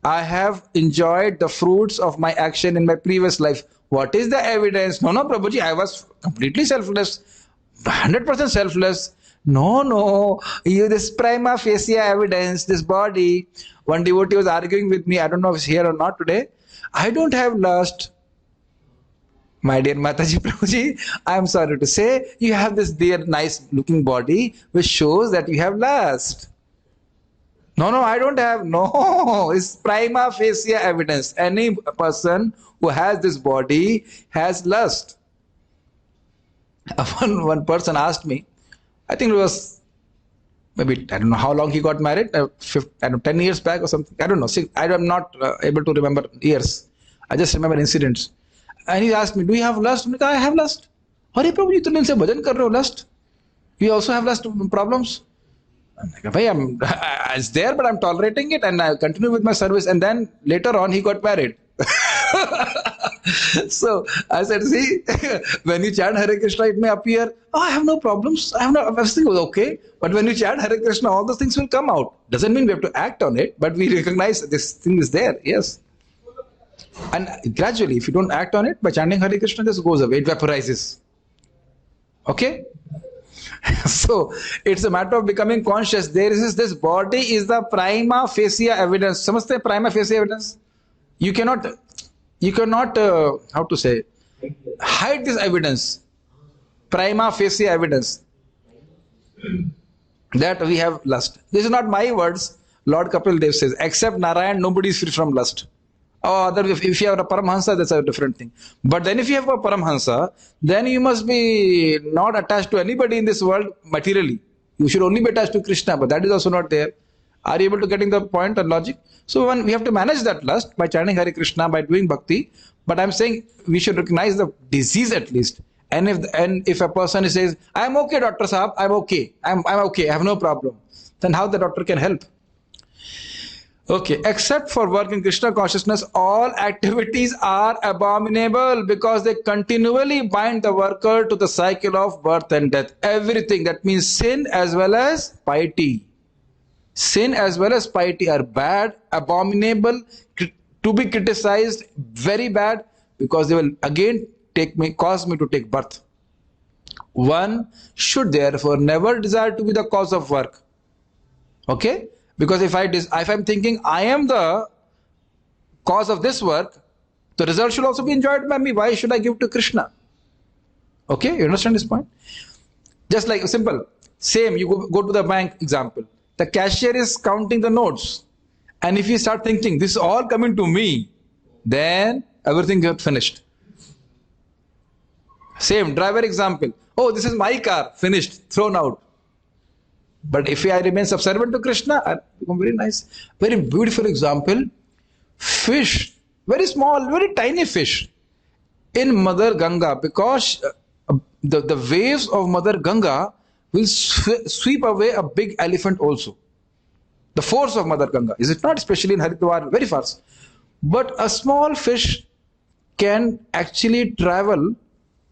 I have enjoyed the fruits of my action in my previous life. What is the evidence? No, Prabhuji, I was completely selfless, 100% selfless. No, this prima facie evidence, this body. One devotee was arguing with me, I don't know if he's here or not today. I don't have lust. My dear Mataji Prabhuji, I am sorry to say, you have this dear nice looking body which shows that you have lust. No, I don't have. No, it's prima facie evidence. Any person who has this body has lust. One person asked me, I think it was maybe, I don't know how long he got married, 10 years back or something. I don't know. I am not able to remember years. I just remember incidents. And he asked me, do you have lust? I have lust. Hare Prabhu, you to say bhajan kar rahe ho, lust? You also have lust problems? I'm like, bhai, it's there, but I'm tolerating it and I continue with my service. And then later on, he got married. So I said, see, when you chant Hare Krishna, it may appear, I have no problems. Everything was okay. But when you chant Hare Krishna, all those things will come out. Doesn't mean we have to act on it, but we recognize this thing is there. Yes. And gradually, if you don't act on it, by chanting Hare Krishna, this goes away, it vaporizes. Okay? So, it's a matter of becoming conscious. This body is the prima facie evidence. Samajhte prima facie evidence? You cannot, how to say, hide this evidence. Prima facie evidence. That we have lust. This is not my words. Lord Kapil Dev says, except Narayan, nobody is free from lust. Or if you have a Paramhansa, that's a different thing. But then if you have a Paramhansa, then you must be not attached to anybody in this world materially. You should only be attached to Krishna, but that is also not there. Are you able to getting the point and logic? So we have to manage that lust by chanting Hare Krishna, by doing bhakti. But I'm saying we should recognize the disease at least. And if a person says, I'm okay, Dr. Sahab, I'm okay. I'm okay, I have no problem. Then how the doctor can help? Okay, except for work in Krishna consciousness, all activities are abominable because they continually bind the worker to the cycle of birth and death. Everything, that means sin as well as piety. Sin as well as piety are bad, abominable, to be criticized, very bad, because they will again cause me to take birth. One should therefore never desire to be the cause of work. Okay? Because if I'm thinking I am the cause of this work, the result should also be enjoyed by me. Why should I give to Krishna? Okay, you understand this point? Just like simple. Same, you go to the bank example. The cashier is counting the notes. And if you start thinking, this is all coming to me, then everything gets finished. Same, driver example. Oh, this is my car, finished, thrown out. But if I remain subservient to Krishna, I become very nice. Very beautiful example. Fish, very small, very tiny fish in Mother Ganga, because the waves of Mother Ganga will sweep away a big elephant also. The force of Mother Ganga, is it not? Especially in Haridwar, very fast. But a small fish can actually travel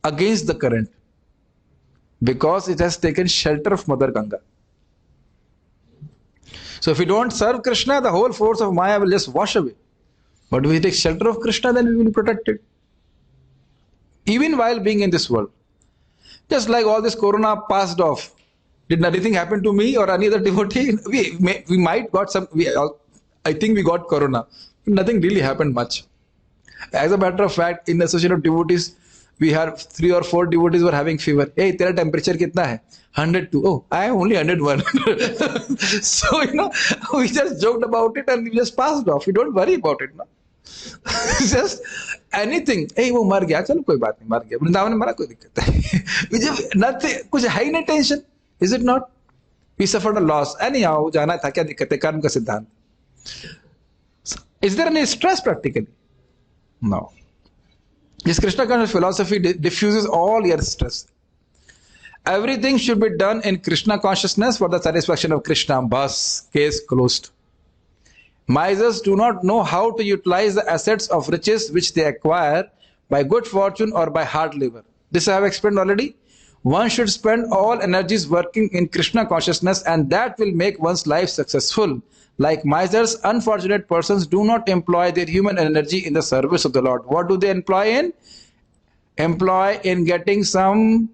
against the current because it has taken shelter of Mother Ganga. So if we don't serve Krishna, the whole force of Maya will just wash away. But if we take shelter of Krishna, then we will be protected. Even while being in this world. Just like all this corona passed off. Did anything happen to me or any other devotee? We might got some, I think we got corona. Nothing really happened much. As a matter of fact, in the association of devotees, we had 3 or 4 devotees were having fever. Hey, tera temperature kitna hai? 102. Oh, I am only 101. So, we just joked about it and we just passed off. We don't worry about it. No? Just anything. Hey, वो मर गया, चलो कोई बात नहीं, मर गया. वृंदावन में मरा, कोई दिक्कत नहीं. Nothing, कुछ है ही नहीं tension. Is it not? We suffered a loss. Anyhow, जाना था, क्या दिक्कत है? कर्म का सिद्धांत. Is there any stress practically? No. This Krishna conscious philosophy diffuses all your stress. Everything should be done in Krishna consciousness for the satisfaction of Krishna. Bas, case closed. Misers do not know how to utilize the assets of riches which they acquire by good fortune or by hard labor. This I have explained already. One should spend all energies working in Krishna consciousness, and that will make one's life successful. Like misers, unfortunate persons do not employ their human energy in the service of the Lord. What do they employ in? Employ in getting some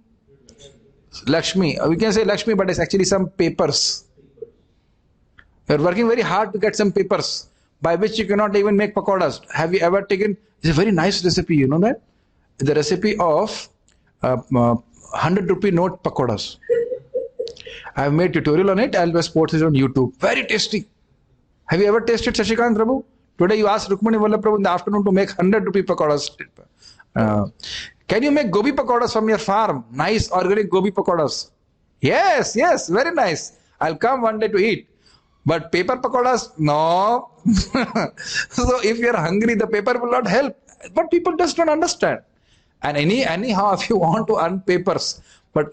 Lakshmi. We can say Lakshmi, but it's actually some papers. You're working very hard to get some papers by which you cannot even make pakoras. Have you ever taken? It's a very nice recipe, you know that? The recipe of 100 rupee note pakoras. I have made tutorial on it. I'll just post it on YouTube. Very tasty. Have you ever tasted Shashikant Prabhu? Today you asked Rukmani Vallabh Prabhu in the afternoon to make 100 rupee pakoras. Can you make gobi pakoras from your farm? Nice organic gobi pakoras. Yes, very nice. I'll come one day to eat. But paper pakoras, no. So if you're hungry, the paper will not help. But people just don't understand. And anyhow, if you want to earn papers, but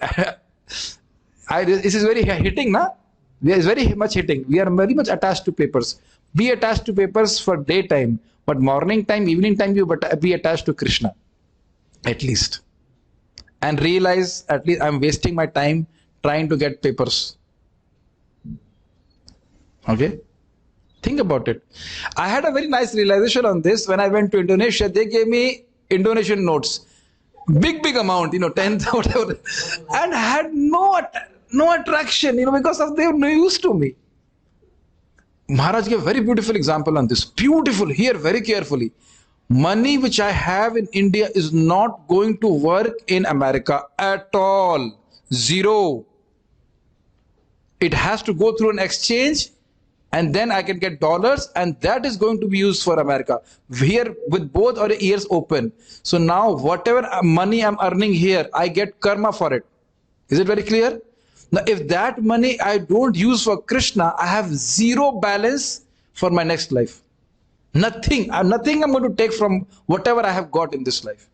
this is very hitting, na? There is very much hitting. We are very much attached to papers. Be attached to papers for daytime, but morning time, evening time, you be attached to Krishna, at least. And realize, at least I'm wasting my time trying to get papers. Okay? Think about it. I had a very nice realization on this when I went to Indonesia. They gave me Indonesian notes. Big amount, 10, whatever. And I had no attraction, because they were no use to me. Maharaj gave a very beautiful example on this. Beautiful. Hear very carefully. Money which I have in India is not going to work in America at all. Zero. It has to go through an exchange, and then I can get dollars, and that is going to be used for America. Here, with both our ears open. So now, whatever money I'm earning here, I get karma for it. Is it very clear? Now, if that money I don't use for Krishna, I have zero balance for my next life. Nothing I'm going to take from whatever I have got in this life.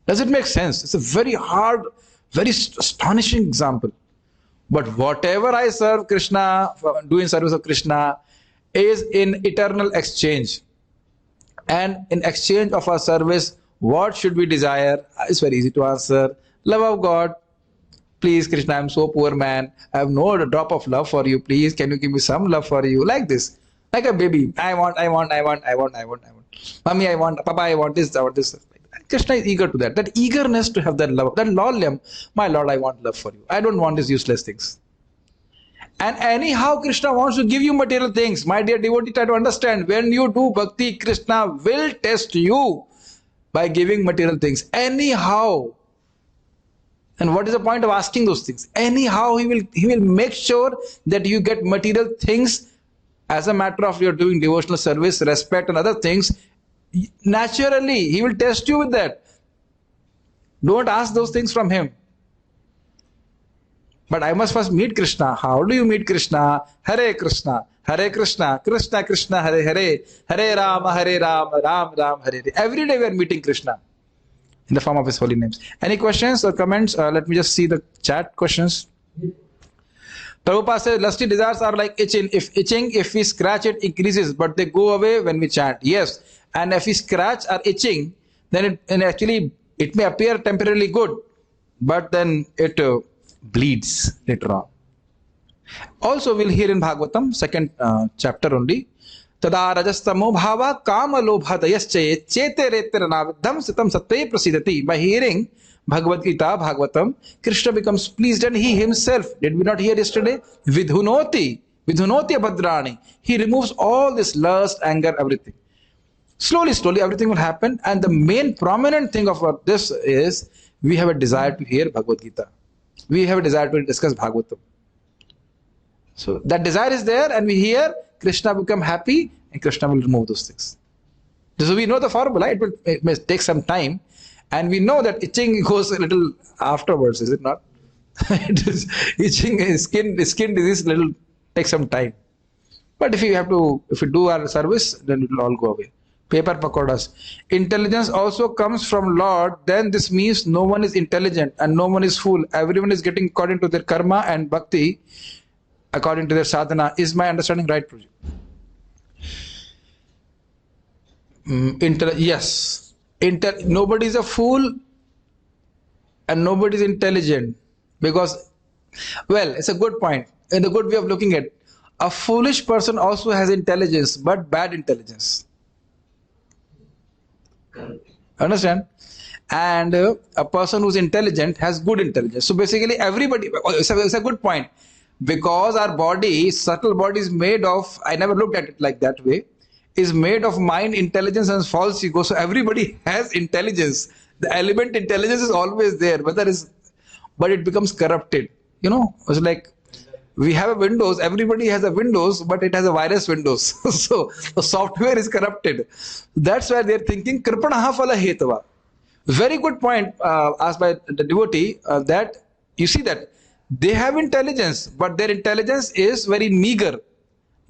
Does it make sense? It's a very hard, very astonishing example. But whatever I serve Krishna, do in service of Krishna, is in eternal exchange. And in exchange of our service, what should we desire? It's very easy to answer. Love of God. Please, Krishna, I'm so poor man. I have no drop of love for you. Please, can you give me some love for you? Like this. Like a baby. I want. Mommy, I want. Papa, I want this, I want this. Krishna is eager to that. That eagerness to have that love. That laulyam. My Lord, I want love for you. I don't want these useless things. And anyhow, Krishna wants to give you material things. My dear devotee, try to understand. When you do bhakti, Krishna will test you by giving material things. Anyhow. And what is the point of asking those things? Anyhow, he will make sure that you get material things as a matter of your doing devotional service, respect and other things. Naturally, he will test you with that. Don't ask those things from him. But I must first meet Krishna. How do you meet Krishna? Hare Krishna, Hare Krishna, Krishna Krishna, Hare Hare, Hare Rama, Ram Ram, Hare Hare. Every day we are meeting Krishna in the form of his holy names. Any questions or comments? Let me just see the chat questions. Prabhupada says, lusty desires are like itching. If we scratch, it increases, but they go away when we chant. Yes. And if we scratch or itching, then it may appear temporarily good, but then it bleeds later on. Also, we'll hear in Bhagavatam, second chapter only, Tada rajastamo bhava kama lobha dayasche chete retiranavidham sitam sattve prasidati. By hearing Bhagavad Gita, Bhagavatam, Krishna becomes pleased, and he himself, did we not hear yesterday? Vidhunoti abhadrani. He removes all this lust, anger, everything. Slowly, everything will happen. And the main prominent thing of this is we have a desire to hear Bhagavad Gita. We have a desire to discuss Bhagavatam. So that desire is there, and we hear, Krishna will become happy, and Krishna will remove those things. So we know the formula. It may take some time, and we know that itching goes a little afterwards, is it not? It is itching, skin disease takes some time. But if we do our service, then it will all go away. Paper pakodas. Intelligence also comes from Lord. Then this means no one is intelligent and no one is fool. Everyone is getting according to their karma and bhakti, according to their sadhana. Is my understanding right, Prabhuji? Yes. Nobody is a fool and nobody is intelligent. Because, well, it's a good point. In the good way of looking at it, a foolish person also has intelligence, but bad intelligence. Understand? And a person who's intelligent has good intelligence. So basically everybody, it's a good point. Because our body, subtle body is made of, I never looked at it like that way, is made of mind, intelligence and false ego. So everybody has intelligence. The element intelligence is always there, but it becomes corrupted. You know, it's like we have a Windows, everybody has a Windows, but it has a virus Windows. So the software is corrupted. That's why they're thinking, Kripanaha phala hetava. Very good point asked by the devotee, that you see that they have intelligence, but their intelligence is very meager,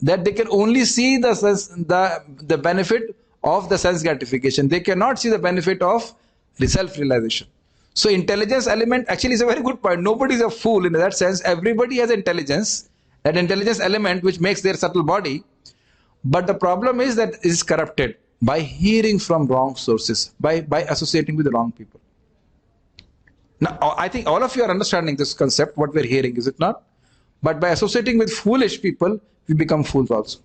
that they can only see the benefit of the sense gratification. They cannot see the benefit of the self-realization. So intelligence element actually is a very good point. Nobody is a fool in that sense. Everybody has intelligence, that intelligence element which makes their subtle body. But the problem is that it is corrupted by hearing from wrong sources, by associating with the wrong people. Now, I think all of you are understanding this concept, what we're hearing, is it not? But by associating with foolish people, we become fools also.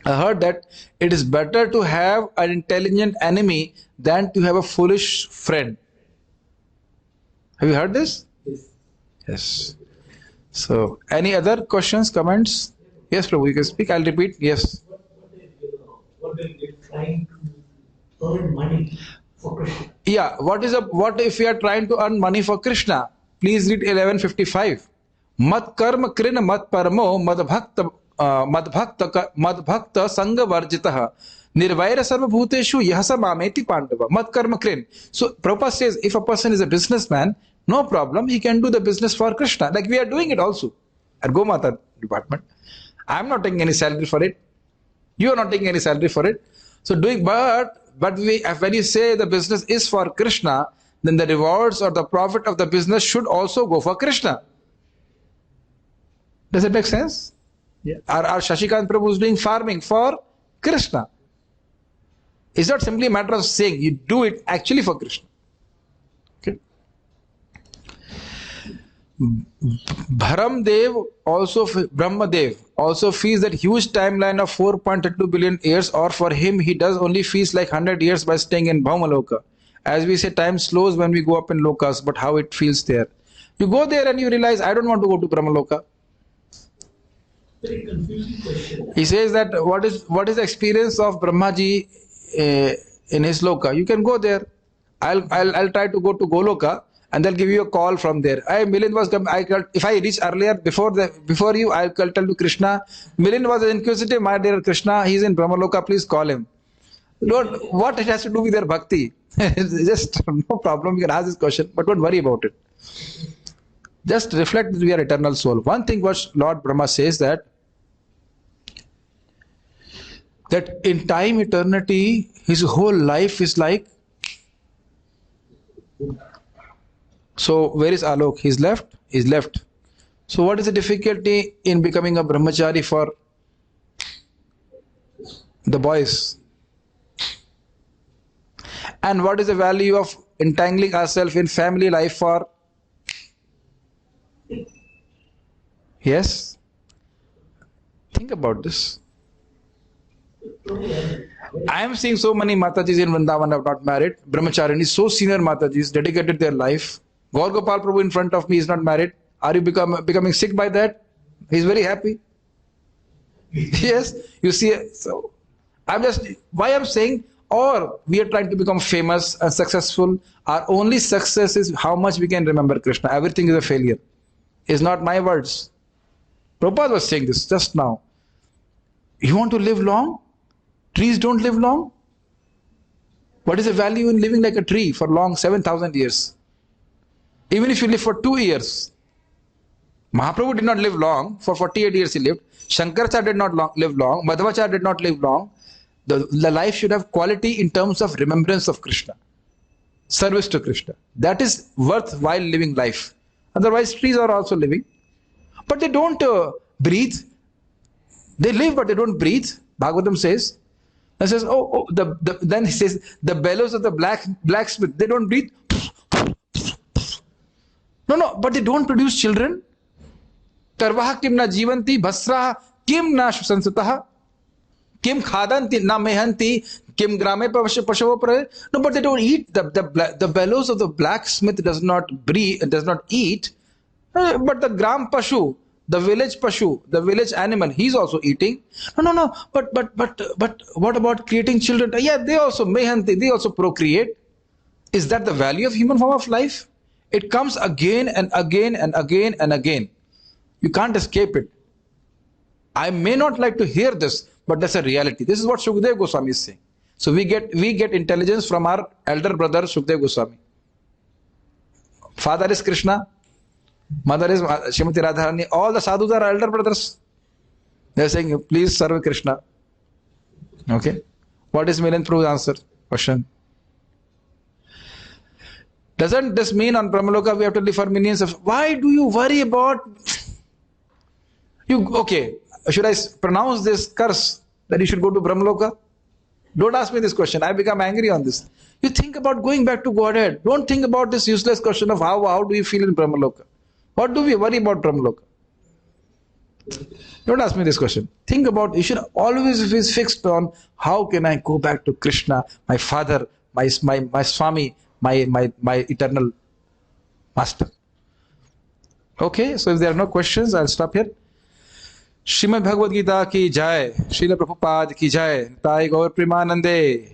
I heard that it is better to have an intelligent enemy than to have a foolish friend. Have you heard this? Yes. Yes. So, any other questions, comments? Yes, Prabhu, you can speak. I'll repeat. Yes. What if you're trying to earn money for Krishna? Yeah. What if we are trying to earn money for Krishna? Please read 1155. Mat karma krina mat paramo madbhakta sanga varjitaha nirvaira sarva bhuteshu yahasa mameti pandava mat karma krin. So Prabhupada says, if a person is a businessman, no problem, he can do the business for Krishna. Like we are doing it also at Gomata department. I am not taking any salary for it. You are not taking any salary for it. So when you say the business is for Krishna, then the rewards or the profit of the business should also go for Krishna. Does it make sense? Yeah. Our Shashikant Prabhu is doing farming for Krishna. It's not simply a matter of saying, you do it actually for Krishna. Okay. Brahmadev also feels that huge timeline of 4.2 billion years, or for him, he does only feels like 100 years by staying in Bhaumaloka. As we say, time slows when we go up in Lokas, but how it feels there. You go there and you realize, I don't want to go to Brahmaloka. very confusing question. He says that what is the experience of Brahmaji in his loka? You can go there. I'll try to go to Goloka, and they'll give you a call from there. Milind was if I reach earlier before you, I'll tell to Krishna. Milind was inquisitive, my dear Krishna. He's in Brahmaloka. Please call him. Lord, what it has to do with their bhakti? Just no problem. You can ask this question, but don't worry about it. Just reflect that we are eternal soul. One thing what Lord Brahma says that in time eternity, his whole life is like. So where is Alok? He's left. He's left. So what is the difficulty in becoming a brahmachari for the boys? And what is the value of entangling ourselves in family life for? Yes? Think about this. I am seeing so many Matajis in Vrindavan have not married. Brahmacharini, so senior Matajis, dedicated their life. Gaur Gopal Prabhu in front of me is not married. Are you becoming sick by that? He's very happy. Yes, you see. So why I'm saying, or we are trying to become famous and successful. Our only success is how much we can remember Krishna. Everything is a failure. It's not my words. Prabhupada was saying this just now. You want to live long? Trees don't live long. What is the value in living like a tree for long 7,000 years? Even if you live for 2 years. Mahaprabhu did not live long. For 48 years he lived. Shankaracharya did not live long. Madhvacharya did not live long. The life should have quality in terms of remembrance of Krishna. Service to Krishna. That is worthwhile living life. Otherwise trees are also living. But they don't breathe. They live but they don't breathe. Bhagavatam says. And says, then he says, the bellows of the blacksmith, they don't breathe. No, but they don't produce children. Karvaha kim na jivanti, bhasraha kim na sansataha, kim khadanti na mehanti, kim grame pashavo prare. No, but they don't eat. The bellows of the blacksmith does not breathe, does not eat. But the gram pashu, the village pashu, the village animal, he's also eating. No. But what about creating children? Yeah, they also mehanti, they also procreate. Is that the value of human form of life? It comes again and again and again and again. You can't escape it. I may not like to hear this, but that's a reality. This is what Shukdev Goswami is saying. So we get intelligence from our elder brother Shukdev Goswami. Father is Krishna. Mother is Srimati Radharani. All the sadhus are elder brothers. They are saying, please serve Krishna. Okay. What is Milind Prabhu's answer? Question. Doesn't this mean on Brahmaloka we have to live for millions of... Why do you worry about... Okay, should I pronounce this curse that you should go to Brahmaloka? Don't ask me this question. I become angry on this. You think about going back to Godhead. Don't think about this useless question of how do you feel in Brahmaloka. What do we worry about Brahmaloka? Don't ask me this question. Think about, you should always be fixed on how can I go back to Krishna, my father, my Swami, my eternal master. Okay, so if there are no questions, I'll stop here. Srimad Bhagavad Gita ki jai, Srila Prabhupada ki jai, Nitai Gaur Premanande.